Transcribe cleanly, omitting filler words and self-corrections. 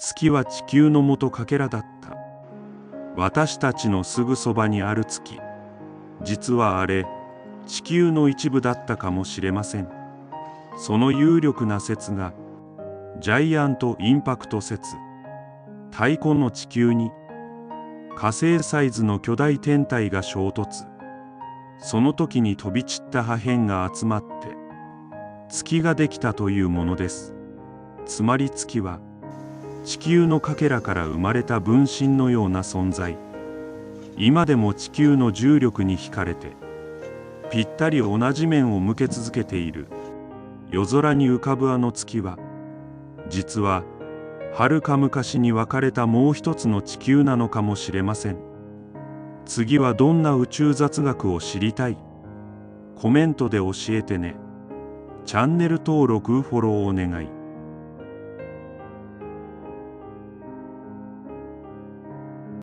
月は地球の元かけらだった。私たちのすぐそばにある月、実はあれ、地球の一部だったかもしれません。その有力な説が、ジャイアントインパクト説。太古の地球に、火星サイズの巨大天体が衝突。その時に飛び散った破片が集まって、月ができたというものです。つまり月は、地球のかけらから生まれた分身のような存在。今でも地球の重力に惹かれて、ぴったり同じ面を向け続けている夜空に浮かぶあの月は、実は遥か昔に分かれたもう一つの地球なのかもしれません。次はどんな宇宙雑学を知りたい？コメントで教えてね。チャンネル登録・フォローお願い。